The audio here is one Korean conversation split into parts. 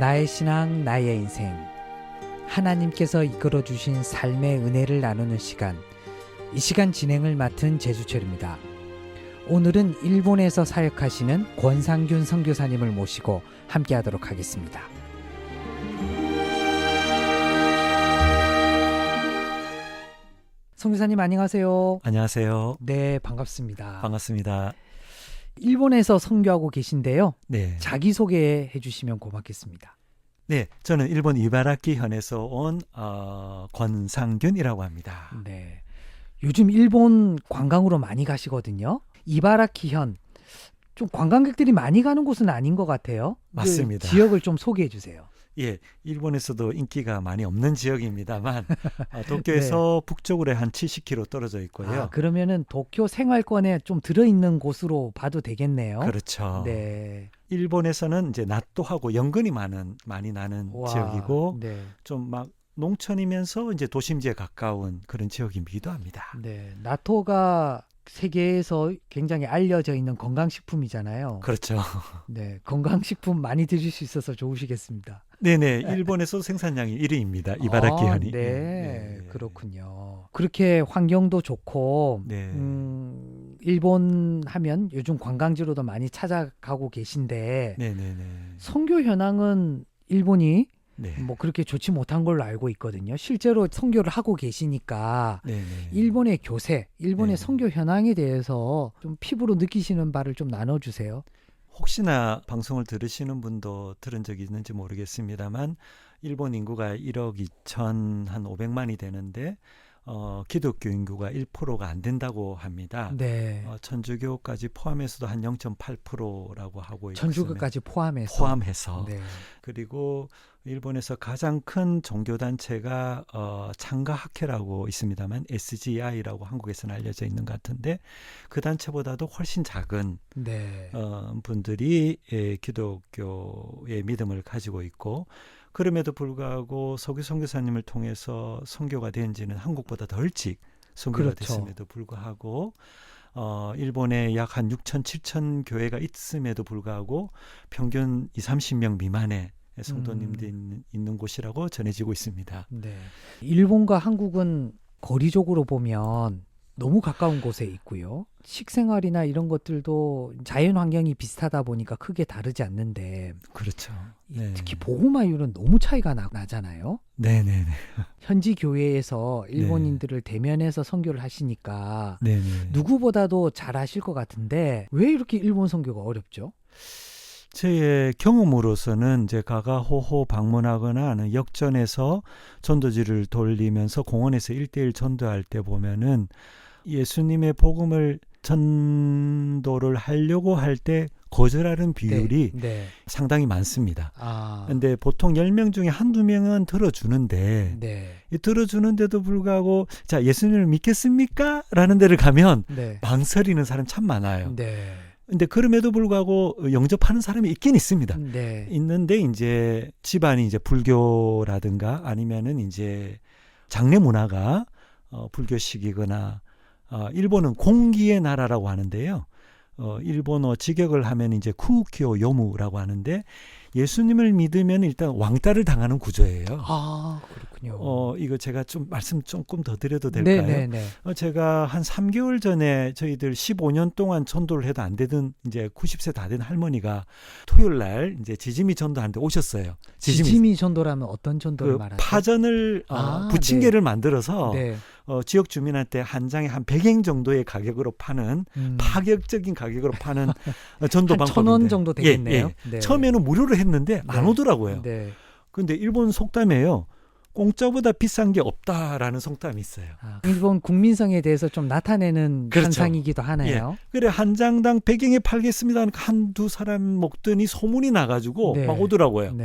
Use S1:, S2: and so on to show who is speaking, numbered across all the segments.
S1: 나의 신앙, 나의 인생. 하나님께서 이끌어 주신 삶의 은혜를 나누는 시간. 이 시간 진행을 맡은 제주철입니다. 오늘은 일본에서 사역하시는 권상균 선교사님을 모시고 함께하도록 하겠습니다. 선교사님 안녕하세요.
S2: 안녕하세요.
S1: 네, 반갑습니다.
S2: 반갑습니다.
S1: 일본에서 선교하고 계신데요.
S2: 네.
S1: 자기소개해 주시면 고맙겠습니다.
S2: 네, 저는 일본 이바라키 현에서 온 권상균이라고 합니다.
S1: 네. 요즘 일본 관광으로 많이 가시거든요. 이바라키 현. 좀 관광객들이 많이 가는 곳은 아닌 것 같아요.
S2: 맞습니다.
S1: 그 지역을 좀 소개해 주세요.
S2: 예, 일본에서도 인기가 많이 없는 지역입니다만 도쿄에서 북쪽으로 한 70km 떨어져 있고요.
S1: 그러면은 도쿄 생활권에 좀 들어있는 곳으로 봐도 되겠네요.
S2: 그렇죠.
S1: 네.
S2: 일본에서는 이제 나토하고 연근이 많이 나는 지역이고
S1: 네.
S2: 좀 막 농촌이면서 이제 도심지에 가까운 그런 지역이기도 합니다.
S1: 네. 나토가 세계에서 굉장히 알려져 있는 건강식품이잖아요.
S2: 그렇죠.
S1: 네, 건강식품 많이 드실 수 있어서 좋으시겠습니다.
S2: 네네, 일본에서 생산량이 1위입니다. 이바라키 현이.
S1: 네, 그렇군요. 그렇게 환경도 좋고,
S2: 네.
S1: 일본 하면 요즘 관광지로도 많이 찾아가고 계신데,
S2: 네네네.
S1: 선교 현황은 일본이
S2: 네.
S1: 뭐 그렇게 좋지 못한 걸로 알고 있거든요. 실제로 선교를 하고 계시니까
S2: 네네.
S1: 일본의 교세, 일본의
S2: 네.
S1: 선교 현황에 대해서 좀 피부로 느끼시는 바를 좀 나눠주세요.
S2: 혹시나 방송을 들으시는 분도 들은 적이 있는지 모르겠습니다만 일본 인구가 1억 2,500만이 되는데 기독교 인구가 1%가 안 된다고 합니다.
S1: 네.
S2: 천주교까지 포함해서도 한 0.8%라고 하고 있습니다.
S1: 천주교까지 포함해서. 네.
S2: 그리고 일본에서 가장 큰 종교단체가 창가학회라고 있습니다만 SGI라고 한국에서는 알려져 있는 것 같은데 그 단체보다도 훨씬 작은
S1: 네.
S2: 분들이 기독교의 믿음을 가지고 있고 그럼에도 불구하고 서기 선교사님을 통해서 선교가 된 지는 한국보다 더 일찍 선교가
S1: 그렇죠.
S2: 됐음에도 불구하고 일본에 약 한 6천, 7천 교회가 있음에도 불구하고 평균 30명 미만의 성도님들이 있는 곳이라고 전해지고 있습니다.
S1: 네. 일본과 한국은 거리적으로 보면 너무 가까운 곳에 있고요. 식생활이나 이런 것들도 자연 환경이 비슷하다 보니까 크게 다르지 않는데
S2: 그렇죠. 네.
S1: 특히 복음화율은 너무 차이가 나잖아요.
S2: 네네네.
S1: 현지 교회에서 일본인들을 대면해서 선교를 하시니까
S2: 네네.
S1: 누구보다도 잘 아실 것 같은데 왜 이렇게 일본 선교가 어렵죠?
S2: 제 경험으로서는 이제 가가호호 방문하거나 하는 역전에서 전도지를 돌리면서 공원에서 1대1 전도할 때 보면은 예수님의 복음을 전도를 하려고 할 때 거절하는 비율이 상당히 많습니다. 근데 보통 10명 중에 한두 명은 들어주는데 이 들어주는데도 불구하고 자 예수님을 믿겠습니까? 라는 데를 가면 망설이는 사람 참 많아요. 근데 그럼에도 불구하고 영접하는 사람이 있긴 있습니다. 있는데 이제 집안이 이제 불교라든가 아니면은 이제 장례 문화가 불교식이거나 일본은 공기의 나라라고 하는데요. 일본어 직역을 하면 이제 쿠우키오 요무라고 하는데 예수님을 믿으면 일단 왕따를 당하는 구조예요.
S1: 아, 그렇군요.
S2: 이거 제가 좀 말씀 조금 더 드려도 될까요?
S1: 네네네.
S2: 제가 한 3개월 전에 저희들 15년 동안 전도를 해도 안 되던 이제 90세 다 된 할머니가 토요일 날 이제 지지미 전도하는데 오셨어요.
S1: 지지미 전도라면 어떤 전도를 말하죠?
S2: 파전을 부침개를 만들어서 지역 주민한테 한 장에 한 100엔 정도의 가격으로 파는 파격적인 가격으로 파는 전도 방법인데
S1: 1,000원 정도 되겠네요.
S2: 처음에는 무료로 했는데 안 오더라고요. 근데 일본 속담에요. 공짜보다 비싼 게 없다라는 속담이 있어요.
S1: 일본 국민성에 대해서 좀 나타내는 현상이기도 하네요.
S2: 그래 한 장당 100엔에 팔겠습니다 하니까 한두 사람 먹더니 소문이 나가지고 막 오더라고요.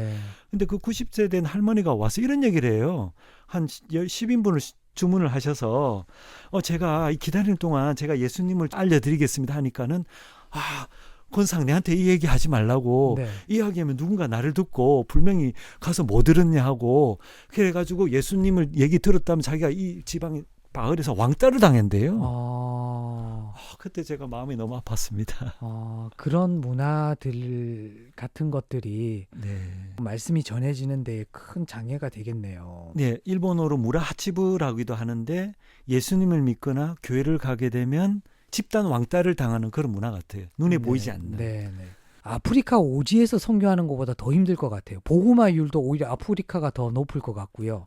S2: 근데 그 90세 된 할머니가 와서 이런 얘기를 해요. 한 10인분을 주문을 하셔서 제가 기다리는 동안 제가 예수님을 알려드리겠습니다 하니까는 권상 내한테 이 얘기 하지 말라고 이야기하면 누군가 나를 듣고 분명히 가서 뭐 들었냐 하고 그래가지고 예수님을 얘기 들었다면 자기가 이 지방에 바을에서 왕따를 당했대요.
S1: 어,
S2: 그때 제가 마음이 너무 아팠습니다.
S1: 그런 문화들 같은 것들이
S2: 네.
S1: 말씀이 전해지는 데 큰 장애가 되겠네요.
S2: 네, 일본어로 무라하치부라고도 하는데 예수님을 믿거나 교회를 가게 되면 집단 왕따를 당하는 그런 문화 같아요. 눈에 보이지 않는.
S1: 네. 아프리카 오지에서 선교하는 것보다 더 힘들 것 같아요. 복음화율도 오히려 아프리카가 더 높을 것 같고요.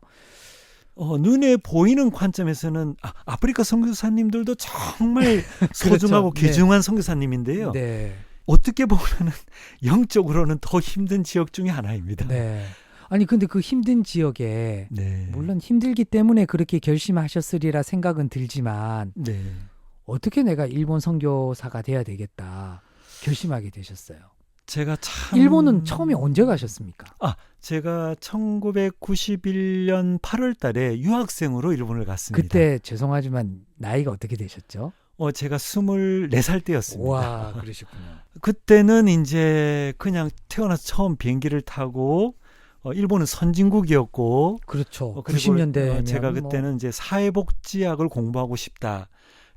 S2: 눈에 보이는 관점에서는 아프리카 선교사님들도 정말 소중하고
S1: 그렇죠.
S2: 귀중한 선교사님인데요.
S1: 네.
S2: 어떻게 보면은 영적으로는 더 힘든 지역 중에 하나입니다.
S1: 네. 아니 근데 그 힘든 지역에
S2: 네.
S1: 물론 힘들기 때문에 그렇게 결심하셨으리라 생각은 들지만
S2: 네.
S1: 어떻게 내가 일본 선교사가 돼야 되겠다 결심하게 되셨어요?
S2: 제가 참
S1: 일본은 처음에 언제 가셨습니까?
S2: 제가 1991년 8월 달에 유학생으로 일본을 갔습니다.
S1: 그때 죄송하지만 나이가 어떻게 되셨죠?
S2: 제가 24살 때였습니다.
S1: 와, 그러셨군요.
S2: 그때는 이제 그냥 태어나서 처음 비행기를 타고 일본은 선진국이었고
S1: 그렇죠.
S2: 그리고
S1: 90년대
S2: 제가 그때는 이제 사회복지학을 공부하고 싶다.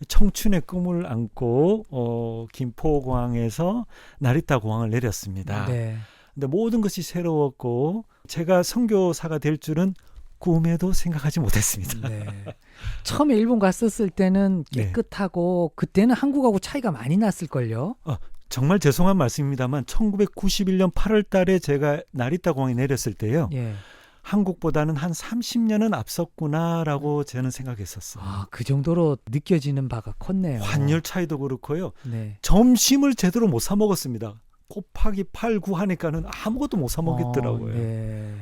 S2: 청춘의 꿈을 안고 김포공항에서 나리타 공항을 내렸습니다.
S1: 네.
S2: 근데 모든 것이 새로웠고 제가 선교사가 될 줄은 꿈에도 생각하지 못했습니다.
S1: 네. 처음에 일본 갔었을 때는 깨끗하고 그때는 한국하고 차이가 많이 났을걸요.
S2: 정말 죄송한 말씀입니다만 1991년 8월 달에 제가 나리타 공항에 내렸을 때요.
S1: 예.
S2: 한국보다는 한 30년은 앞섰구나라고 저는 생각했었어요.
S1: 그 정도로 느껴지는 바가 컸네요.
S2: 환율 차이도 그렇고요.
S1: 네.
S2: 점심을 제대로 못 사 먹었습니다. 곱하기 8, 9 하니까는 아무것도 못 사 먹겠더라고요.
S1: 네.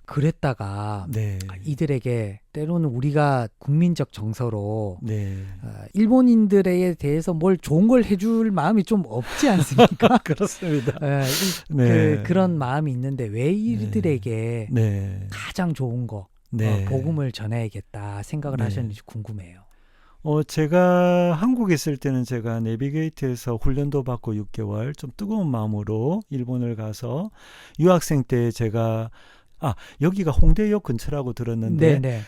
S1: 그랬다가
S2: 네.
S1: 이들에게 때로는 우리가 국민적 정서로
S2: 네.
S1: 일본인들에 대해서 뭘 좋은 걸 해줄 마음이 좀 없지 않습니까?
S2: 그렇습니다.
S1: 네. 그런 마음이 있는데 왜 이들에게
S2: 네.
S1: 가장 좋은 거
S2: 네.
S1: 복음을 전해야겠다 생각을
S2: 네.
S1: 하셨는지 궁금해요.
S2: 제가 한국에 있을 때는 제가 내비게이트에서 훈련도 받고 6개월 좀 뜨거운 마음으로 일본을 가서 유학생 때 제가 여기가 홍대역 근처라고 들었는데
S1: 네네.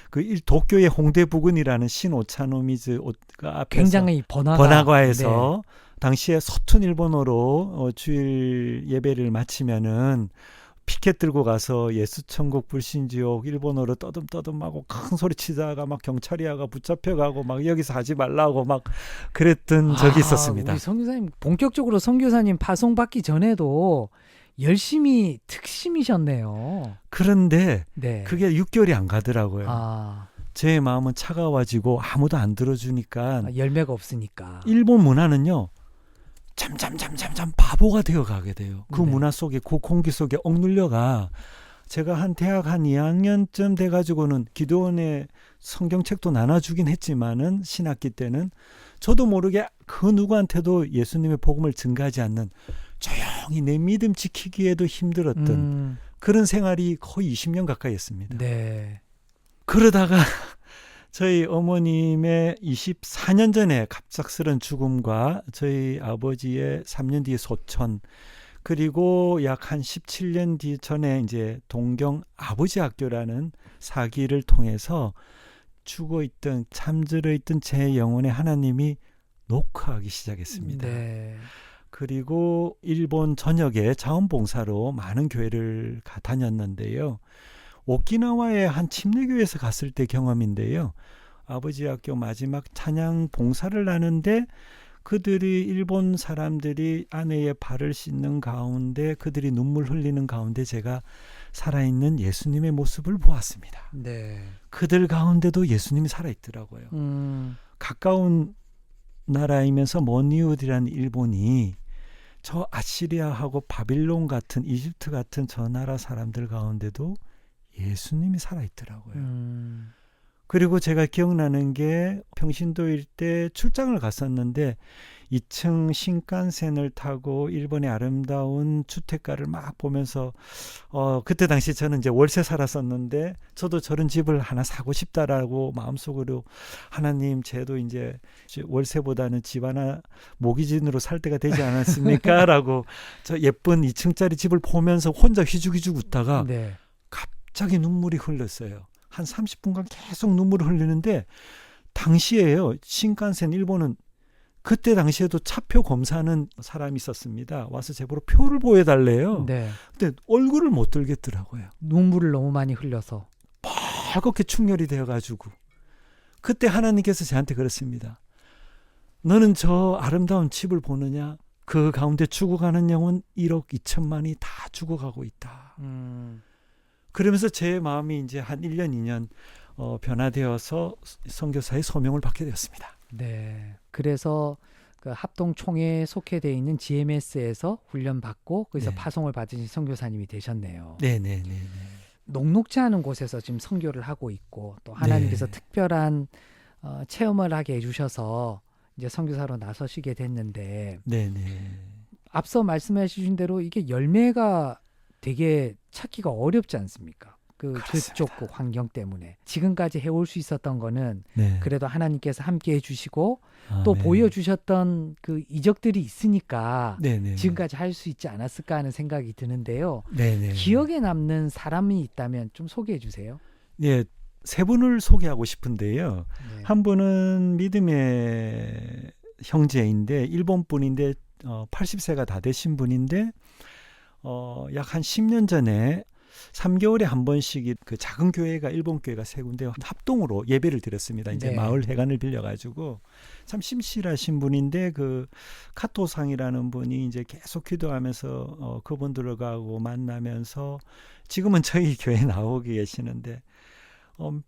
S2: 도쿄의 홍대 부근이라는 신오차노미즈 앞에서
S1: 굉장히
S2: 번화가에서 당시에 서툰 일본어로 주일 예배를 마치면은 피켓 들고 가서 예수천국 불신지옥 일본어로 떠듬떠듬하고 큰 소리 치다가 막 경찰이 와가 붙잡혀가고 막 여기서 하지 말라고 막 그랬던 적이 있었습니다.
S1: 우리 선교사님 본격적으로 선교사님 파송받기 전에도 열심히 특심이셨네요.
S2: 그런데
S1: 네.
S2: 그게 6개월이 안 가더라고요. 제 마음은 차가워지고 아무도 안 들어주니까
S1: 열매가 없으니까.
S2: 일본 문화는요. 잠잠 바보가 되어 가게 돼요. 그
S1: 네.
S2: 문화 속에 그 공기 속에 억눌려가 제가 한 대학 한 2학년쯤 돼가지고는 기도원에 성경책도 나눠주긴 했지만은 신학기 때는 저도 모르게 그 누구한테도 예수님의 복음을 증가하지 않는 조용히 내 믿음 지키기에도 힘들었던 그런 생활이 거의 20년 가까이 했습니다.
S1: 네.
S2: 그러다가 저희 어머님의 24년 전에 갑작스런 죽음과 저희 아버지의 3년 뒤에 소천 그리고 약 한 17년 뒤 전에 이제 동경 아버지 학교라는 사기를 통해서 죽어있던 잠들어 있던 제 영혼에 하나님이 녹화하기 시작했습니다.
S1: 네.
S2: 그리고 일본 전역에 자원봉사로 많은 교회를 다녔는데요. 오키나와의 한 침례교회에서 갔을 때 경험인데요. 아버지 학교 마지막 찬양 봉사를 하는데 그들이 일본 사람들이 아내의 발을 씻는 가운데 그들이 눈물 흘리는 가운데 제가 살아있는 예수님의 모습을 보았습니다.
S1: 네.
S2: 그들 가운데도 예수님이 살아있더라고요. 가까운 나라이면서 먼 이웃이라는 일본이 저 아시리아하고 바빌론 같은 이집트 같은 저 나라 사람들 가운데도 예수님이 살아있더라고요. 그리고 제가 기억나는 게 평신도일 때 출장을 갔었는데 2층 신칸센을 타고 일본의 아름다운 주택가를 막 보면서 그때 당시 저는 이제 월세 살았었는데 저도 저런 집을 하나 사고 싶다라고 마음속으로 하나님 쟤도 이제 월세보다는 집 하나 모기진으로 살 때가 되지 않았습니까? 라고 저 예쁜 2층짜리 집을 보면서 혼자 휘죽휘죽 웃다가
S1: 네.
S2: 갑자기 눈물이 흘렀어요. 한 30분간 계속 눈물을 흘리는데 당시에요. 신칸센 일본은 그때 당시에도 차표 검사하는 사람이 있었습니다. 와서 제보로 표를 보여달래요.
S1: 네.
S2: 근데 얼굴을 못 들겠더라고요.
S1: 눈물을 너무 많이 흘려서.
S2: 빨갛게 충혈이 되어가지고 그때 하나님께서 저한테 그랬습니다. 너는 저 아름다운 집을 보느냐? 그 가운데 죽어가는 영혼 1억 2천만이 다 죽어가고 있다. 그러면서 제 마음이 이제 한 1년 2년 변화되어서 선교사의 소명을 받게 되었습니다.
S1: 네. 그래서 그 합동총회에 속해되어 있는 GMS에서 훈련받고 거기서
S2: 네.
S1: 파송을 받으신 선교사님이 되셨네요.
S2: 네네네.
S1: 녹록지 않은 곳에서 지금 선교를 하고 있고 또 하나님께서
S2: 네.
S1: 특별한 체험을 하게 해주셔서 이제 선교사로 나서시게 됐는데
S2: 네네.
S1: 앞서 말씀해 주신 대로 이게 열매가 되게 찾기가 어렵지 않습니까? 그쪽 그 환경 때문에 지금까지 해올 수 있었던 거는
S2: 네.
S1: 그래도 하나님께서 함께 해주시고 또
S2: 아멘.
S1: 보여주셨던 그 이적들이 있으니까
S2: 네네.
S1: 지금까지 할 수 있지 않았을까 하는 생각이 드는데요.
S2: 네네.
S1: 기억에 남는 사람이 있다면 좀 소개해 주세요.
S2: 네, 세 분을 소개하고 싶은데요.
S1: 네.
S2: 한 분은 믿음의 형제인데 일본 분인데 80세가 다 되신 분인데 약 한 10년 전에 3개월에 한 번씩 그 작은 교회가 일본 교회가 세 군데 합동으로 예배를 드렸습니다. 이제
S1: 네.
S2: 마을 회관을 빌려가지고 참 심실하신 분인데 그 카토상이라는 분이 이제 계속 기도하면서 그분들하고 만나면서 지금은 저희 교회에 나오고 계시는데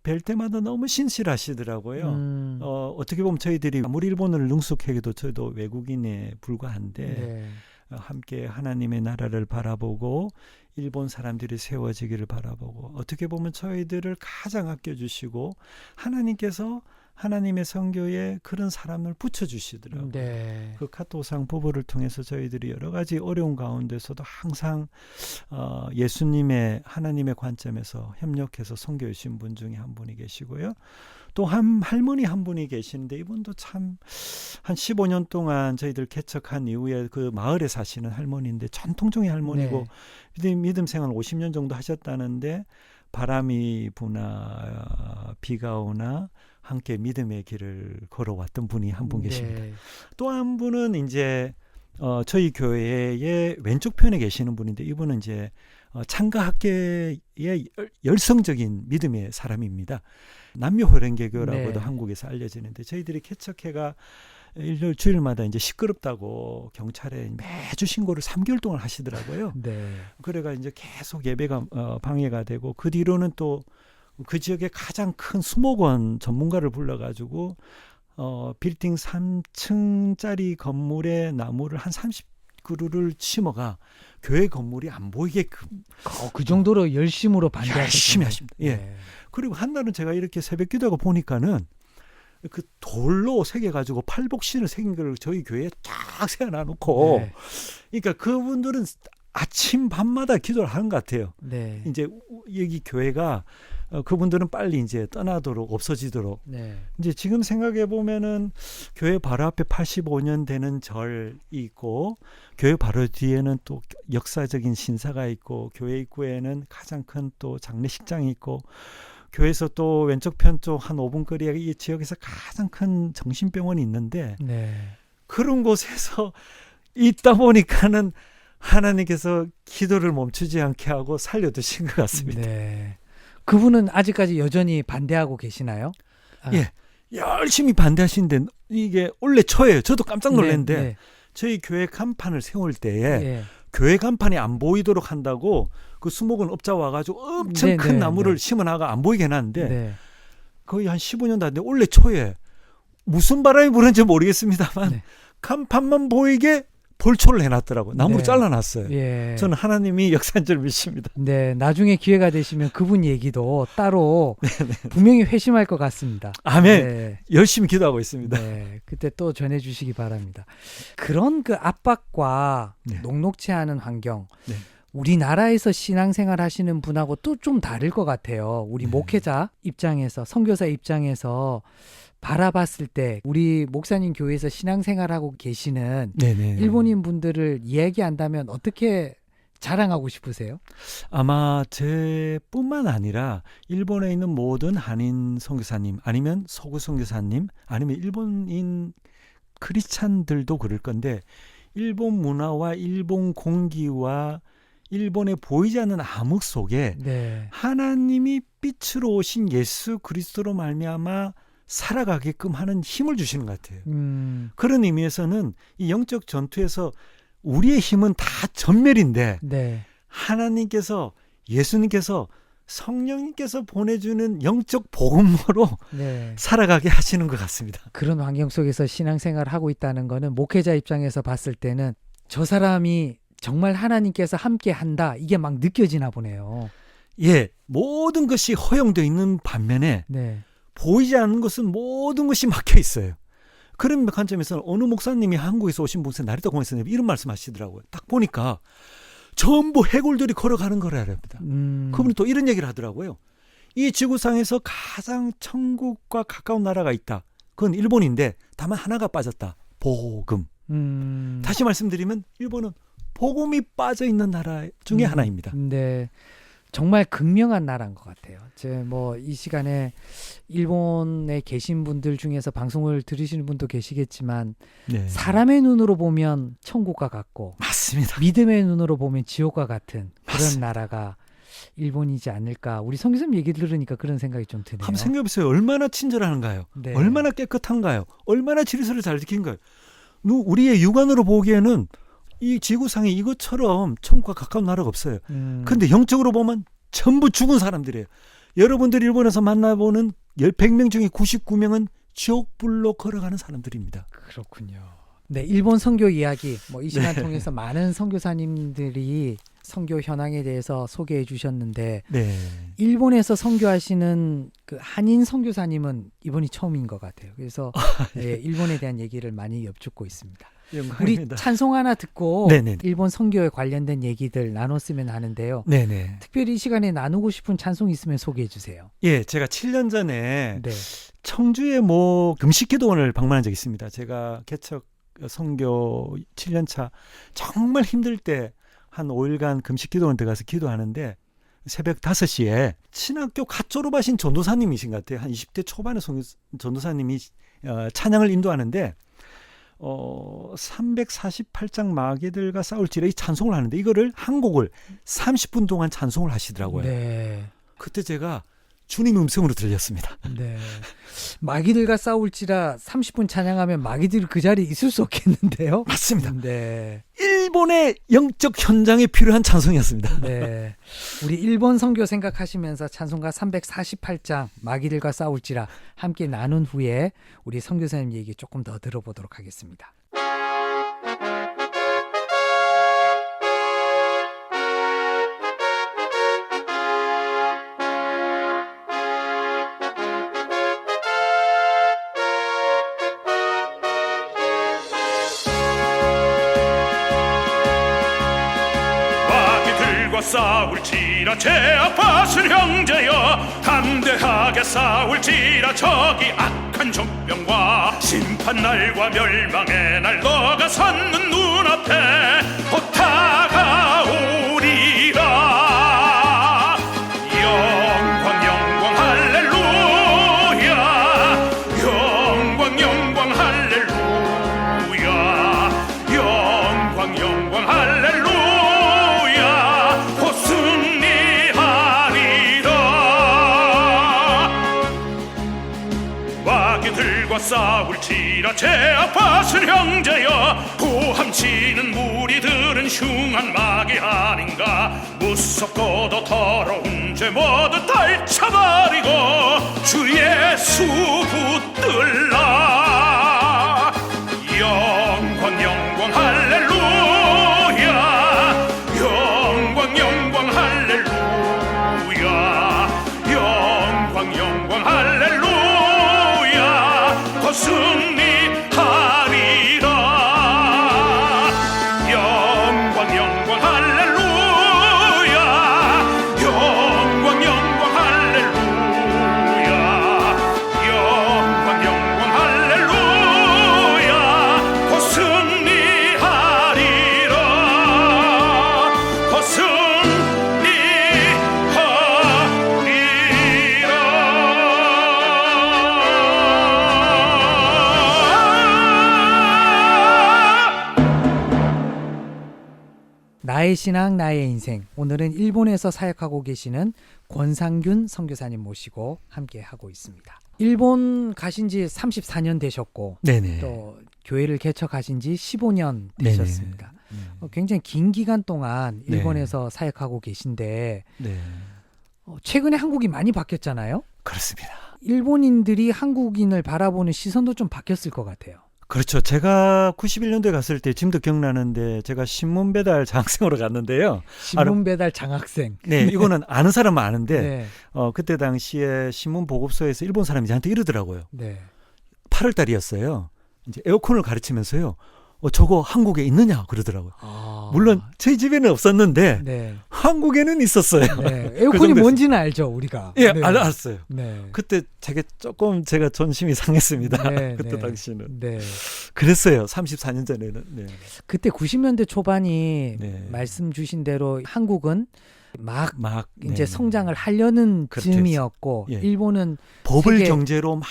S2: 뵐 때마다 너무 신실하시더라고요. 어떻게 보면 저희들이 아무리 일본어를 능숙해도 저희도 외국인에 불과한데
S1: 네.
S2: 함께 하나님의 나라를 바라보고 일본 사람들이 세워지기를 바라보고 어떻게 보면 저희들을 가장 아껴주시고 하나님께서 하나님의 선교에 그런 사람을 붙여주시더라고요.
S1: 네.
S2: 그 카토상 부부를 통해서 저희들이 여러 가지 어려운 가운데서도 항상 예수님의 하나님의 관점에서 협력해서 선교해 주신 분 중에 한 분이 계시고요. 또 할머니 한 분이 계시는데 이분도 참 한 15년 동안 저희들 개척한 이후에 그 마을에 사시는 할머니인데 전통적인 할머니고 믿음 생활 50년 정도 하셨다는데 바람이 부나 비가 오나 함께 믿음의 길을 걸어왔던 분이 한 분 계십니다.
S1: 네.
S2: 또 한 분은 이제 저희 교회의 왼쪽 편에 계시는 분인데 이분은 이제 창가학계의 열성적인 믿음의 사람입니다. 남묘호랭개교라고도
S1: 네.
S2: 한국에서 알려지는데 저희들이 개척회가 주일마다 이제 시끄럽다고 경찰에 매주 신고를 3개월 동안 하시더라고요.
S1: 네.
S2: 그래가 이제 계속 예배가 방해가 되고 그 뒤로는 또 그 지역의 가장 큰 수목원 전문가를 불러가지고 빌딩 3층짜리 건물에 나무를 한 30그루를 심어가 교회 건물이 안 보이게끔
S1: 그 정도로 열심으로 반대하셨군요.
S2: 열심히 하십니다. 예.
S1: 네.
S2: 그리고 한 날은 제가 이렇게 새벽 기도하고 보니까는 그 돌로 새겨가지고 팔복신을 새긴 걸 저희 교회에 쫙 세워놔놓고
S1: 네.
S2: 그러니까 그분들은 아침 밤마다 기도를 하는 것 같아요.
S1: 네.
S2: 이제 여기 교회가 그분들은 빨리 이제 떠나도록 없어지도록
S1: 네.
S2: 이제 지금 생각해 보면은 교회 바로 앞에 85년 되는 절이 있고 교회 바로 뒤에는 또 역사적인 신사가 있고 교회 입구에는 가장 큰 또 장례식장이 있고 교회에서 또 왼쪽 편 쪽 한 5분 거리에 이 지역에서 가장 큰 정신병원이 있는데
S1: 네.
S2: 그런 곳에서 있다 보니까는 하나님께서 기도를 멈추지 않게 하고 살려두신 것 같습니다.
S1: 네. 그분은 아직까지 여전히 반대하고 계시나요?
S2: 예, 열심히 반대하시는데 이게 원래 초예요. 저도 깜짝 놀랐는데
S1: 네.
S2: 저희 교회 간판을 세울 때에
S1: 네.
S2: 교회 간판이 안 보이도록 한다고 그 수목원 업자 와가지고 엄청
S1: 네,
S2: 큰
S1: 네,
S2: 나무를
S1: 네.
S2: 심어나가 안 보이게 해놨는데
S1: 네.
S2: 거의 한 15년 됐는데 원래 초에 무슨 바람이 부는지 모르겠습니다만
S1: 네.
S2: 간판만 보이게 벌초를 해놨더라고요. 나무를
S1: 네.
S2: 잘라놨어요.
S1: 예.
S2: 저는 하나님이 역사인 줄 믿습니다.
S1: 네, 나중에 기회가 되시면 그분 얘기도 따로 분명히 회심할 것 같습니다.
S2: 아멘.
S1: 네.
S2: 열심히 기도하고 있습니다.
S1: 네, 그때 또 전해주시기 바랍니다. 그런 그 압박과
S2: 네.
S1: 녹록치 않은 환경,
S2: 네.
S1: 우리나라에서 신앙생활 하시는 분하고 또 좀 다를 것 같아요. 우리
S2: 네.
S1: 목회자 입장에서, 선교사 입장에서 바라봤을 때 우리 목사님 교회에서 신앙생활하고 계시는
S2: 네네.
S1: 일본인 분들을 이야기한다면 어떻게 자랑하고 싶으세요?
S2: 아마 제뿐만 아니라 일본에 있는 모든 한인 선교사님 아니면 서구 선교사님 아니면 일본인 크리스찬들도 그럴 건데 일본 문화와 일본 공기와 일본의 보이지 않는 암흑 속에
S1: 네.
S2: 하나님이 빛으로 오신 예수 그리스도로 말미암아 살아가게끔 하는 힘을 주시는 것 같아요. 그런 의미에서는 이 영적 전투에서 우리의 힘은 다 전멸인데
S1: 네.
S2: 하나님께서 예수님께서 성령님께서 보내주는 영적 복음으로
S1: 네.
S2: 살아가게 하시는 것 같습니다.
S1: 그런 환경 속에서 신앙생활을 하고 있다는 거는 목회자 입장에서 봤을 때는 저 사람이 정말 하나님께서 함께 한다 이게 막 느껴지나 보네요.
S2: 예, 모든 것이 허용되어 있는 반면에
S1: 네.
S2: 보이지 않는 것은 모든 것이 막혀 있어요. 그런 관점에서는 어느 목사님이 한국에서 오신 목사 나리타 공에서 이런 말씀하시더라고요. 딱 보니까 전부 해골들이 걸어가는 거라 합니다. 그분이 또 이런 얘기를 하더라고요. 이 지구상에서 가장 천국과 가까운 나라가 있다. 그건 일본인데 다만 하나가 빠졌다. 복음. 다시 말씀드리면 일본은 복음이 빠져 있는 나라 중에 하나입니다.
S1: 네. 정말 극명한 나라인 것 같아요. 뭐 이 시간에 일본에 계신 분들 중에서 방송을 들으시는 분도 계시겠지만
S2: 네.
S1: 사람의 눈으로 보면 천국과 같고
S2: 맞습니다.
S1: 믿음의 눈으로 보면 지옥과 같은 그런
S2: 맞습니다.
S1: 나라가 일본이지 않을까. 우리 성교사님 얘기 들으니까 그런 생각이 좀 드네요.
S2: 한번 생각해보세요. 얼마나 친절한가요?
S1: 네.
S2: 얼마나 깨끗한가요? 얼마나 질서를 잘 지킨가요? 우리의 육안으로 보기에는 이 지구상에 이것처럼 천국과 가까운 나라가 없어요. 근데 영적으로 보면 전부 죽은 사람들이에요. 여러분들 일본에서 만나보는 100명 중에 99명은 지옥불로 걸어가는 사람들입니다.
S1: 그렇군요. 네, 일본 선교 이야기 뭐 이 시간
S2: 네.
S1: 통해서 많은 선교사님들이 선교 현황에 대해서 소개해 주셨는데
S2: 네.
S1: 일본에서 선교하시는 그 한인 선교사님은 이번이 처음인 것 같아요. 그래서 예, 일본에 대한 얘기를 많이 여쭙고 있습니다. 우리
S2: 영광입니다.
S1: 찬송 하나 듣고
S2: 네네.
S1: 일본 선교에 관련된 얘기들 나눴으면 하는데요.
S2: 네네.
S1: 특별히 이 시간에 나누고 싶은 찬송 있으면 소개해 주세요.
S2: 예, 제가 7년 전에
S1: 네.
S2: 청주의 모 금식기도원을 방문한 적이 있습니다. 제가 개척 선교 7년 차 정말 힘들 때 한 5일간 금식기도원 들어가서 기도하는데 새벽 5시에 신학교 갓 졸업하신 전도사님이신 것 같아요. 한 20대 초반의 전도사님이 찬양을 인도하는데 348장 마귀들과 싸울지라 이 찬송을 하는데 이거를 한 곡을 30분 동안 찬송을 하시더라고요.
S1: 네.
S2: 그때 제가 주님 음성으로 들렸습니다.
S1: 네. 마귀들과 싸울지라 30분 찬양하면 마귀들이 그 자리에 있을 수 없겠는데요.
S2: 맞습니다.
S1: 네.
S2: 일본의 영적 현장에 필요한 찬송이었습니다.
S1: 네. 우리 일본 선교 생각하시면서 찬송가 348장 마귀들과 싸울지라 함께 나눈 후에 우리 선교사님 얘기 조금 더 들어보도록 하겠습니다.
S3: 싸울지라 제 아팠을 형제여 담대하게 싸울지라 저기 악한 적병과 심판날과 멸망의 날 너가 섰는 눈앞에 곧 다가오리라. 영광 영광 할렐루야. 영광 영광 할렐루야. 영광 영광 할렐루야. 싸울지라 제 아팠을 형제여 고함치는 무리들은 흉한 마귀 아닌가. 무섭고도 더러운 죄 모두 떨쳐버리고 주 예수 붙들라. 영광 영광 할렐루야. 영광 영광 할렐루야. 영광 영광 할렐루야. 승리하리라. 영광 영광 할렐루야. 영광 영광 할렐루야. 영광 영광
S1: 나의 신앙 나의 인생. 오늘은 일본에서 사역하고 계시는 권상균 선교사님 모시고 함께 하고 있습니다. 일본 가신 지 34년 되셨고
S2: 네네.
S1: 또 교회를 개척하신 지 15년 되셨습니다. 굉장히 긴 기간 동안 일본에서 사역하고 계신데
S2: 네.
S1: 최근에 한국이 많이 바뀌었잖아요.
S2: 그렇습니다.
S1: 일본인들이 한국인을 바라보는 시선도 좀 바뀌었을 것 같아요.
S2: 그렇죠. 제가 91년도에 갔을 때 지금도 기억나는데 제가 신문 배달 장학생으로 갔는데요.
S1: 신문 배달 장학생.
S2: 네, 이거는 아는 사람은 아는데
S1: 네.
S2: 그때 당시에 신문 보급소에서 일본 사람이 저한테 이러더라고요.
S1: 네.
S2: 8월 달이었어요. 이제 에어컨을 가르치면서요. 저거 한국에 있느냐 그러더라고요. 물론 저희 집에는 없었는데
S1: 네.
S2: 한국에는 있었어요.
S1: 네. 에어컨이
S2: 그
S1: 뭔지는 알죠, 우리가.
S2: 예,
S1: 네.
S2: 알았어요.
S1: 네.
S2: 그때 제가 존심이 상했습니다.
S1: 네,
S2: 그때
S1: 네.
S2: 당시는.
S1: 네.
S2: 그랬어요. 34년 전에는. 네.
S1: 그때 90년대 초반이
S2: 네.
S1: 말씀 주신 대로 한국은 막 이제
S2: 네.
S1: 성장을 하려는
S2: 그렇죠.
S1: 즈음이었고
S2: 예.
S1: 일본은
S2: 법을
S1: 세계
S2: 경제로 막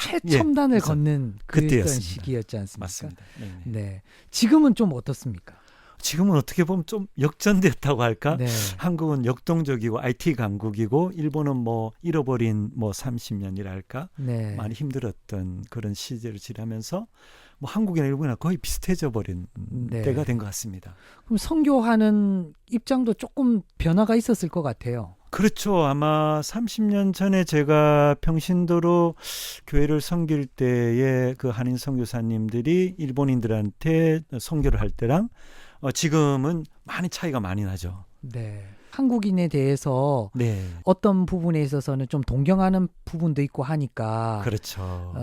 S1: 최첨단을
S2: 그래서
S1: 걷는 그랬던
S2: 그때였습니다.
S1: 시기였지 않습니까?
S2: 맞습니다. 네.
S1: 네. 지금은 좀 어떻습니까?
S2: 지금은 어떻게 보면 좀 역전됐다고 할까?
S1: 네.
S2: 한국은 역동적이고 IT 강국이고 일본은 뭐 잃어버린 뭐 30년이랄까?
S1: 네.
S2: 많이 힘들었던 그런 시절을 지나면서 뭐 한국이나 일본이나 거의 비슷해져 버린
S1: 네.
S2: 때가 된 것 같습니다.
S1: 그럼 선교하는 입장도 조금 변화가 있었을 것 같아요.
S2: 그렇죠. 아마 30년 전에 제가 평신도로 교회를 섬길 때에 그 한인 선교사님들이 일본인들한테 선교를 할 때랑 지금은 많이 차이가 많이 나죠.
S1: 네. 한국인에 대해서
S2: 네.
S1: 어떤 부분에 있어서는 좀 동경하는 부분도 있고 하니까
S2: 그렇죠.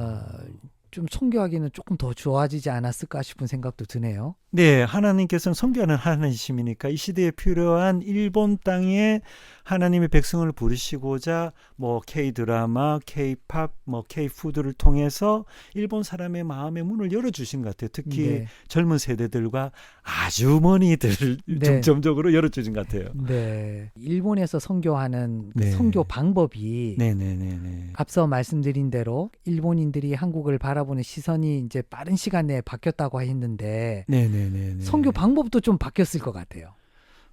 S1: 좀 선교하기는 조금 더 좋아지지 않았을까 싶은 생각도 드네요.
S2: 네, 하나님께서는 선교하는 하나님이시니까 이 시대에 필요한 일본 땅에 하나님의 백성을 부르시고자 뭐 K-드라마, K-팝, 뭐 K-푸드를 통해서 일본 사람의 마음의 문을 열어주신 것 같아요. 특히
S1: 네.
S2: 젊은 세대들과 아주머니들
S1: 네.
S2: 중점적으로 열어주신 것 같아요.
S1: 네. 일본에서 선교하는 그
S2: 네.
S1: 선교 방법이
S2: 네네네네.
S1: 앞서 말씀드린 대로 일본인들이 한국을 바라보는 시선이 이제 빠른 시간 내에 바뀌었다고 했는데
S2: 네네네.
S1: 선교 방법도 좀 바뀌었을 것 같아요.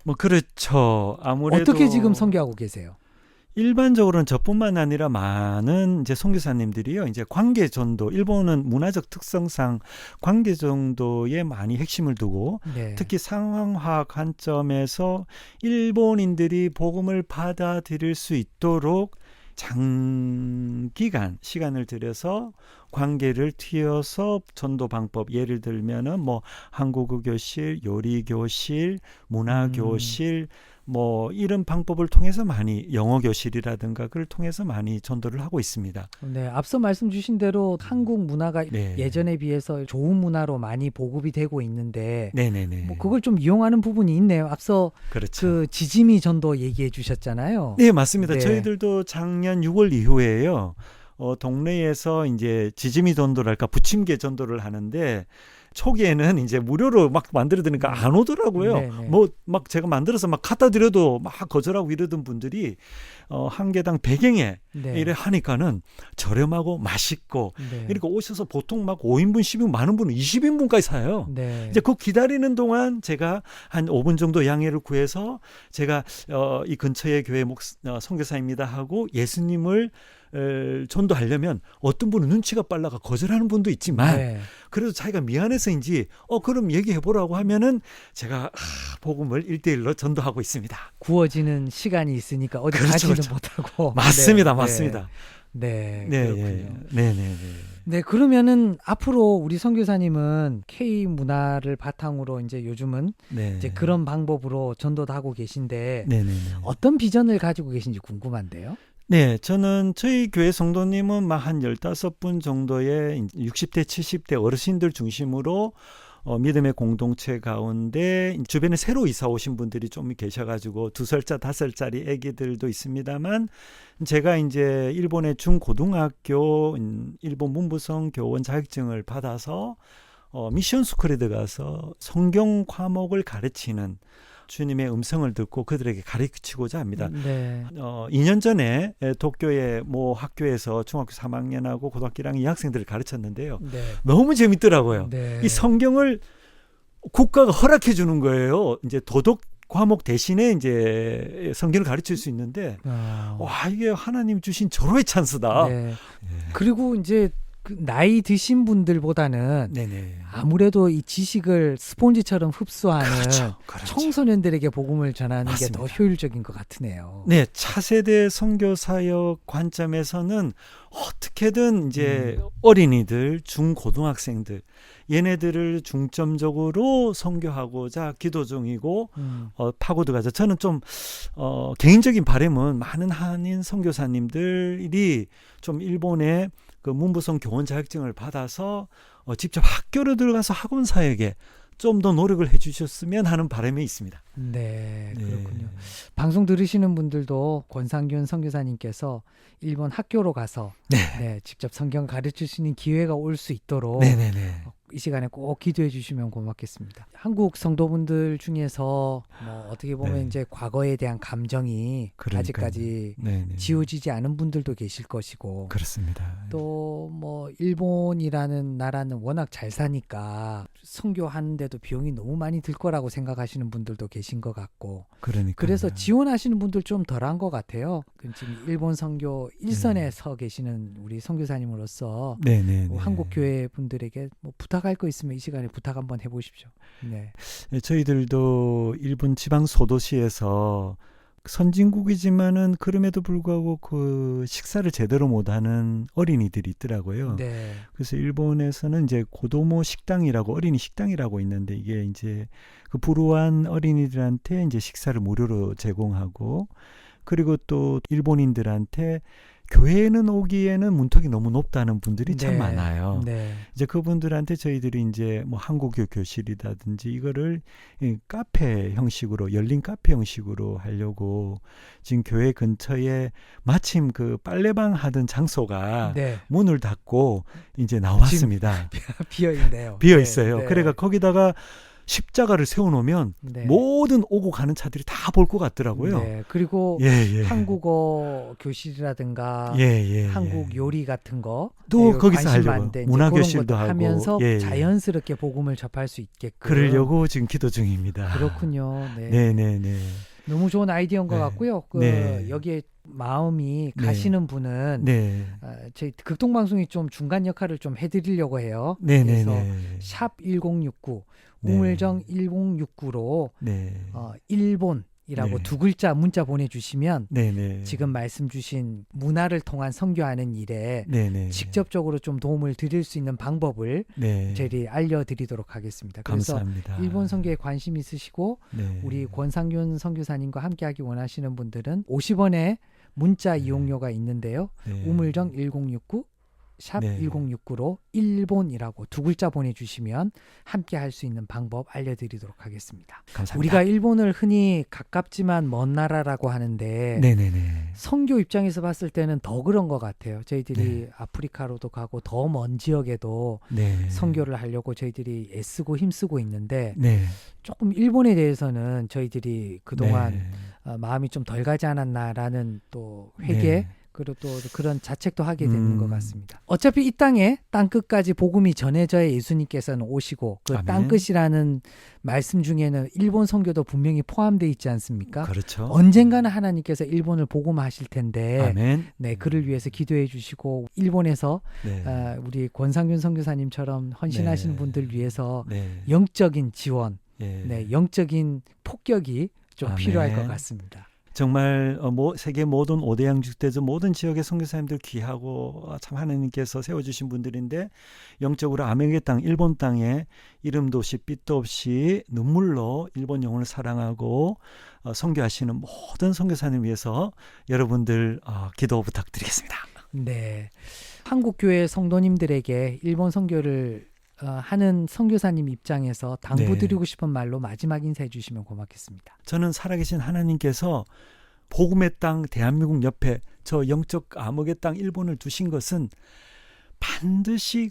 S2: 뭐 그렇죠. 아무래도
S1: 어떻게 지금 선교하고 계세요?
S2: 일반적으로는 저뿐만 아니라 많은 이제 선교사님들이요. 이제 관계 전도, 일본은 문화적 특성상 관계 전도에 많이 핵심을 두고
S1: 네.
S2: 특히 상황화 관점에서 일본인들이 복음을 받아들일 수 있도록 장기간 시간을 들여서 관계를 튀어서 전도 방법 예를 들면은 뭐 한국어 교실, 요리 교실, 문화 교실 뭐 이런 방법을 통해서 많이 영어 교실이라든가 그걸 통해서 많이 전도를 하고 있습니다.
S1: 네, 앞서 말씀 주신 대로 한국 문화가
S2: 네.
S1: 예전에 비해서 좋은 문화로 많이 보급이 되고 있는데
S2: 네네네.
S1: 뭐 그걸 좀 이용하는 부분이 있네요. 앞서
S2: 그렇죠.
S1: 그 지짐이 전도 얘기해 주셨잖아요.
S2: 네, 맞습니다.
S1: 네.
S2: 저희들도 작년 6월 이후에요. 동네에서 이제 지짐이 전도랄까 부침개 전도를 하는데 초기에는 이제 무료로 막 만들어 드니까 안 오더라고요.
S1: 네네.
S2: 뭐 막 제가 만들어서 막 갖다 드려도 막 거절하고 이러던 분들이 한 개당 100enge
S1: 네.
S2: 이래 하니까는 저렴하고 맛있고
S1: 네.
S2: 그러니까 오셔서 보통 막 5인분, 10인분 많은 분은 20인분까지 사요.
S1: 네.
S2: 이제 그 기다리는 동안 제가 한 5분 정도 양해를 구해서 제가 이 근처의 교회 선교사입니다 하고 예수님을 전도하려면 어떤 분은 눈치가 빨라가 거절하는 분도 있지만
S1: 네.
S2: 그래도 자기가 미안해서인지 그럼 얘기해 보라고 하면은 제가 복음을 1대1로 전도하고 있습니다.
S1: 구워지는 시간이 있으니까 어디
S2: 그렇죠,
S1: 가지는
S2: 그렇죠.
S1: 못하고.
S2: 맞습니다.
S1: 네.
S2: 맞습니다.
S1: 네.
S2: 네,
S1: 그렇군요.
S2: 네, 네, 네.
S1: 네, 그러면은 앞으로 우리 선교사님은 K 문화를 바탕으로 이제 요즘은
S2: 네.
S1: 이제 그런 방법으로 전도도 하고 계신데
S2: 네, 네, 네.
S1: 어떤 비전을 가지고 계신지 궁금한데요.
S2: 네, 저는 저희 교회 성도님은 막 한 15분 정도의 60대, 70대 어르신들 중심으로 믿음의 공동체 가운데 주변에 새로 이사 오신 분들이 좀 계셔가지고 2살짜 5살짜리 아기들도 있습니다만 제가 이제 일본의 중고등학교 일본 문부성 교원 자격증을 받아서 미션 스쿨에 들어가서 성경 과목을 가르치는 주님의 음성을 듣고 그들에게 가르치고자 합니다.
S1: 네.
S2: 2년 전에 도쿄의 모 학교에서 중학교 3학년하고 고등학교 1학년 이 학생들을 가르쳤는데요.
S1: 네.
S2: 너무 재밌더라고요.
S1: 네.
S2: 이 성경을 국가가 허락해 주는 거예요. 이제 도덕 과목 대신에 이제 성경을 가르칠 수 있는데 와 이게 하나님 주신 절호의 찬스다.
S1: 네. 그리고 이제 그 나이 드신 분들보다는
S2: 네네.
S1: 아무래도 이 지식을 스폰지처럼 흡수하는
S2: 그렇죠.
S1: 청소년들에게 복음을 전하는 게 더
S2: 맞습니다.
S1: 효율적인 것 같으네요.
S2: 네, 차세대 선교 사역 관점에서는 어떻게든 이제 어린이들, 중고등학생들 얘네들을 중점적으로 선교하고자 기도 중이고 파고들어가자. 저는 좀 개인적인 바람은 많은 한인 선교사님들이 좀 일본의 그 문부성 교원 자격증을 받아서 직접 학교로 들어가서 학원 사역에 좀 더 노력을 해주셨으면 하는 바람이 있습니다.
S1: 네, 그렇군요. 방송 들으시는 분들도 권상균 선교사님께서 일본 학교로 가서 네, 직접 성경 가르칠 수 있는 기회가 올 수 있도록
S2: 네네네.
S1: 이 시간에 꼭 기도해 주시면 고맙겠습니다. 한국 성도분들 중에서 뭐 어떻게 보면
S2: 네.
S1: 이제 과거에 대한 감정이
S2: 그러니까요.
S1: 아직까지
S2: 네네.
S1: 지워지지 않은 분들도 계실 것이고
S2: 그렇습니다.
S1: 또 뭐 일본이라는 나라는 워낙 잘 사니까 선교하는데도 비용이 너무 많이 들 거라고 생각하시는 분들도 계신 것 같고
S2: 그러니까
S1: 그래서 지원하시는 분들 좀 덜한 것 같아요. 지금 일본 선교 일선에 서 계시는 우리 선교사님으로서
S2: 네네.
S1: 한국 교회 분들에게 뭐 부탁할 거 있으면 이 시간에 부탁 한번 해보십시오. 네.
S2: 저희들도 일본 지방 소도시에서 선진국이지만은 그럼에도 불구하고 그 식사를 제대로 못하는 어린이들이 있더라고요.
S1: 네.
S2: 그래서 일본에서는 이제 고도모 식당이라고 어린이 식당이라고 있는데 이게 이제 그 불우한 어린이들한테 이제 식사를 무료로 제공하고 그리고 또 일본인들한테 교회에는 오기에는 문턱이 너무 높다는 분들이 참
S1: 네.
S2: 많아요.
S1: 네.
S2: 이제 그분들한테 저희들이 이제 뭐 한국교 교실이라든지 이거를 이 카페 형식으로 열린 카페 형식으로 하려고 지금 교회 근처에 마침 그 빨래방 하던 장소가
S1: 네.
S2: 문을 닫고 이제 나왔습니다.
S1: 비어 있네요.
S2: 비어 있어요.
S1: 네.
S2: 그래가 거기다가 십자가를 세워놓으면
S1: 네.
S2: 모든 오고 가는 차들이 다 볼 것 같더라고요.
S1: 네. 그리고
S2: 예.
S1: 한국어 교실이라든가
S2: 예.
S1: 한국 요리 같은 거
S2: 또
S1: 네,
S2: 거기서
S1: 관심
S2: 하려고
S1: 많은데 이제
S2: 문화교실도
S1: 그런 것도
S2: 하고
S1: 하면서
S2: 예.
S1: 자연스럽게 복음을 접할 수 있게끔
S2: 그러려고 지금 기도 중입니다.
S1: 그렇군요. 네.
S2: 네네네.
S1: 너무 좋은 아이디어인 것
S2: 네.
S1: 같고요. 그
S2: 네.
S1: 여기에 마음이
S2: 네.
S1: 가시는 분은
S2: 네.
S1: 저희 극동방송이 좀 중간 역할을 좀 해드리려고 해요.
S2: 네네네.
S1: 그래서 샵 1069
S2: 네.
S1: 우물정 1069로
S2: 네.
S1: 일본이라고
S2: 네.
S1: 두 글자 문자 보내주시면
S2: 네네.
S1: 지금 말씀 주신 문화를 통한 선교하는 일에
S2: 네네.
S1: 직접적으로 좀 도움을 드릴 수 있는 방법을
S2: 네.
S1: 저희들이 알려드리도록 하겠습니다. 그래서
S2: 감사합니다.
S1: 일본 선교에 관심 있으시고
S2: 네.
S1: 우리 권상균 선교사님과 함께하기 원하시는 분들은 50원의 문자 이용료가 있는데요.
S2: 네.
S1: 우물정 1069 샵
S2: 네.
S1: 1069로 일본이라고 두 글자 보내주시면 함께 할 수 있는 방법 알려드리도록 하겠습니다.
S2: 감사합니다.
S1: 우리가 일본을 흔히 가깝지만 먼 나라라고 하는데
S2: 네네네.
S1: 선교 입장에서 봤을 때는 더 그런 것 같아요. 저희들이
S2: 네.
S1: 아프리카로도 가고 더 먼 지역에도
S2: 네.
S1: 선교를 하려고 저희들이 애쓰고 힘쓰고 있는데
S2: 네.
S1: 조금 일본에 대해서는 저희들이 그동안
S2: 네.
S1: 마음이 좀 덜 가지 않았나라는 또 회개
S2: 네.
S1: 그리고 또 그런 자책도 하게 되는 것 같습니다. 어차피 이 땅에 땅끝까지 복음이 전해져야 예수님께서는 오시고 그
S2: 아멘.
S1: 땅끝이라는 말씀 중에는 일본 선교도 분명히 포함되어 있지 않습니까?
S2: 그렇죠.
S1: 언젠가는 하나님께서 일본을 복음하실 텐데
S2: 아멘.
S1: 네, 그를 위해서 기도해 주시고 일본에서
S2: 네.
S1: 우리 권상균 선교사님처럼 헌신하시는
S2: 네.
S1: 분들 위해서
S2: 네.
S1: 영적인 지원,
S2: 예.
S1: 네, 영적인 폭격이 좀
S2: 아멘.
S1: 필요할 것 같습니다.
S2: 정말 세계 모든 5대 양육대전 모든 지역의 선교사님들 귀하고 참 하나님께서 세워주신 분들인데 영적으로 아메리카 땅 일본 땅에 이름도 없이 빛도 없이 눈물로 일본 영혼을 사랑하고 선교하시는 모든 선교사님 위해서 여러분들 기도 부탁드리겠습니다.
S1: 네, 한국 교회 성도님들에게 일본 선교를 하는 선교사님 입장에서 당부드리고 싶은 말로 마지막 인사해 주시면 고맙겠습니다.
S2: 저는 살아계신 하나님께서 복음의 땅 대한민국 옆에 저 영적 암흑의 땅 일본을 두신 것은 반드시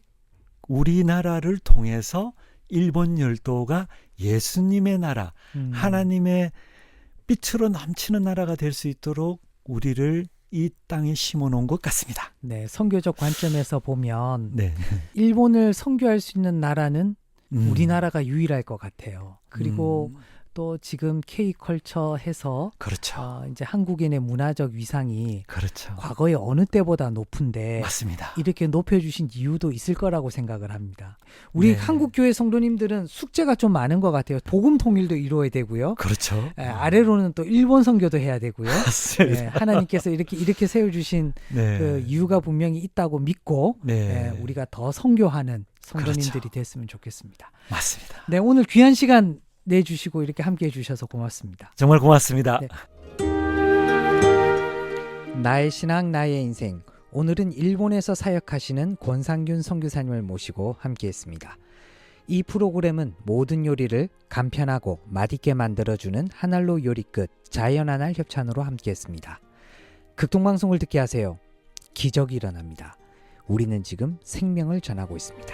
S2: 우리나라를 통해서 일본 열도가 예수님의 나라, 하나님의 빛으로 넘치는 나라가 될 수 있도록 우리를 이 땅에 심어놓은 것 같습니다.
S1: 네, 선교적 관점에서 보면
S2: 네,
S1: 일본을 선교할 수 있는 나라는 우리나라가 유일할 것 같아요. 그리고
S2: 음,
S1: 또 지금 K컬처 해서
S2: 그렇죠.
S1: 이제 한국인의 문화적 위상이
S2: 그렇죠.
S1: 과거의 어느 때보다 높은데
S2: 맞습니다.
S1: 이렇게 높여주신 이유도 있을 거라고 생각을 합니다. 우리
S2: 네.
S1: 한국교회 성도님들은 숙제가 좀 많은 것 같아요. 복음 통일도 이루어야 되고요.
S2: 그렇죠.
S1: 아래로는 또 일본 선교도 해야 되고요.
S2: 맞습니다.
S1: 하나님께서 이렇게 세워주신
S2: 네.
S1: 그 이유가 분명히 있다고 믿고
S2: 네.
S1: 우리가 더 선교하는 성도님들이
S2: 그렇죠.
S1: 됐으면 좋겠습니다.
S2: 맞습니다.
S1: 네, 오늘 귀한 시간 내주시고 이렇게 함께해 주셔서 고맙습니다.
S2: 정말 고맙습니다.
S1: 네. 나의 신앙 나의 인생, 오늘은 일본에서 사역하시는 권상균 선교사님을 모시고 함께했습니다. 이 프로그램은 모든 요리를 간편하고 맛있게 만들어주는 한알로 요리 끝 자연한알 협찬으로 함께했습니다. 극동방송을 듣게 하세요. 기적이 일어납니다. 우리는 지금 생명을 전하고 있습니다.